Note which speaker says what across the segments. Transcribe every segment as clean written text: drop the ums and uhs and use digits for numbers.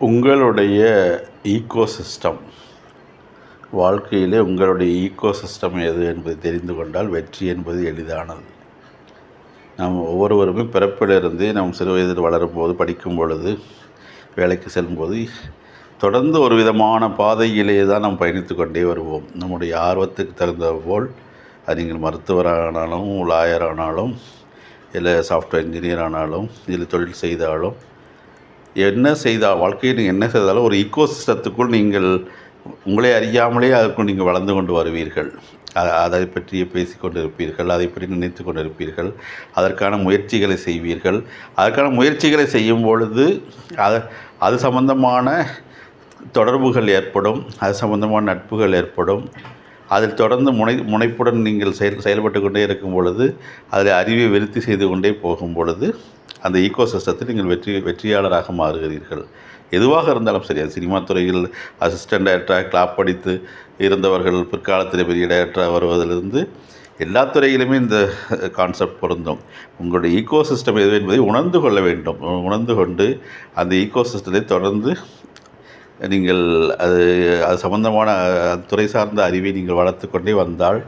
Speaker 1: உங்களுடைய ஈக்கோசிஸ்டம் வாழ்க்கையிலே உங்களுடைய ஈக்கோசிஸ்டம் எது என்பதை தெரிந்து கொண்டால் வெற்றி என்பது எளிதானது. நாம் ஒவ்வொருவருமே பிறப்பிலிருந்தே நாம் சிறு வயதில் வளரும்போது, படிக்கும் பொழுது, வேலைக்கு செல்லும்போது தொடர்ந்து ஒரு விதமான பாதையிலே தான் நாம் பயணித்து கொண்டே வருவோம். நம்முடைய ஆர்வத்துக்கு தகுந்த போல் அது நீங்கள் மருத்துவரானாலும், லாயர் ஆனாலும், இல்லை சாஃப்ட்வேர் இன்ஜினியர் ஆனாலும், இல்லை தொழில் செய்தாலும், என்ன செய்தால் வாழ்க்கையில் நீங்கள் என்ன செய்தாலும் ஒரு ஈக்கோசிஸ்டத்துக்குள் நீங்கள் உங்களை அறியாமலே அதற்குள் நீங்கள் வளர்ந்து கொண்டு வருவீர்கள். அதை பற்றி பேசி கொண்டு இருப்பீர்கள், அதை பற்றி நினைத்து கொண்டு இருப்பீர்கள், அதற்கான முயற்சிகளை செய்வீர்கள். அதற்கான முயற்சிகளை செய்யும் பொழுது அது சம்பந்தமான தொடர்புகள் ஏற்படும், அது சம்பந்தமான நட்புகள் ஏற்படும். அதில் தொடர்ந்து முனைப்புடன் நீங்கள் செயல்பட்டு கொண்டே இருக்கும் பொழுது, அதில் அறிவை விருத்தி செய்து கொண்டே போகும் பொழுது அந்த ஈக்கோசிஸ்டத்தில் நீங்கள் வெற்றியாளராக மாறுகிறீர்கள். எதுவாக இருந்தாலும் சரி, அது சினிமா துறையில் அசிஸ்டன்ட் டைரக்டராக கிளாப் படித்து இருந்தவர்கள் பிற்காலத்தில் பெரிய டைரக்டராக வருவதிலிருந்து எல்லா துறையிலுமே இந்த கான்செப்ட் பொருந்தும். உங்களுடைய ஈக்கோசிஸ்டம் எது என்பதை உணர்ந்து கொள்ள வேண்டும். உணர்ந்து கொண்டு அந்த ஈக்கோசிஸ்டத்தை தொடர்ந்து நீங்கள் அது சம்பந்தமான துறை சார்ந்த அறிவை நீங்கள் வளர்த்து கொண்டே வந்தால்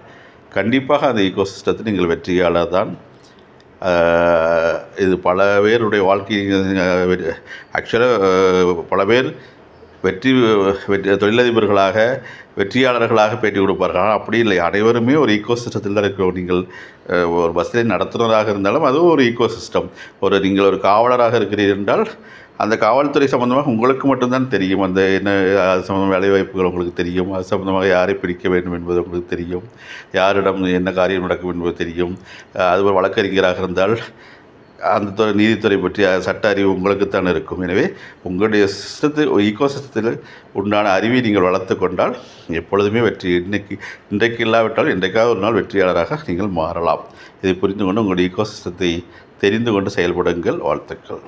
Speaker 1: கண்டிப்பாக அந்த ஈக்கோசிஸ்டத்தில் நீங்கள் வெற்றியாளர் தான். இது பல பேருடைய வாழ்க்கை ஆக்சுவலாக பல பேர் வெற்றி தொழிலதிபர்களாக வெற்றியாளர்களாக பேட்டி கொடுப்பார்கள். ஆனால் அப்படி இல்லை, அனைவருமே ஒரு ஈக்கோசிஸ்டத்தில் தான் இருக்கிறோம். நீங்கள் ஒரு பஸ்ஸில் நடத்துனராக இருந்தாலும் அதுவும் ஒரு ஈக்கோசிஸ்டம். நீங்கள் ஒரு காவலராக இருக்கிறீர்கள் என்றால் அந்த காவல்துறை சம்மந்தமாக உங்களுக்கு மட்டும்தான் தெரியும். அந்த என்ன அது சம்மந்தமாக வேலைவாய்ப்புகள் உங்களுக்கு தெரியும், அது சம்மந்தமாக யாரை பிடிக்க வேண்டும் என்பது உங்களுக்கு தெரியும், யாரிடம் என்ன காரியம் நடக்கும் என்பது தெரியும். அதுபோல் வழக்கறிஞராக இருந்தால் அந்த நீதித்துறை பற்றி சட்ட அறிவு உங்களுக்குத்தான் இருக்கும். எனவே உங்களுடைய ஈக்கோசிஸ்டத்தில் உண்டான அறிவை நீங்கள் வளர்த்து கொண்டால் எப்பொழுதுமே வெற்றி. இன்றைக்கு இல்லாவிட்டால் இன்றைக்காக ஒரு நாள் வெற்றியாளராக நீங்கள் மாறலாம். இதை புரிந்து கொண்டு உங்களுடைய ஈக்கோசிஸ்டத்தை தெரிந்து கொண்டு செயல்படுங்கள். வாழ்த்துக்கள்.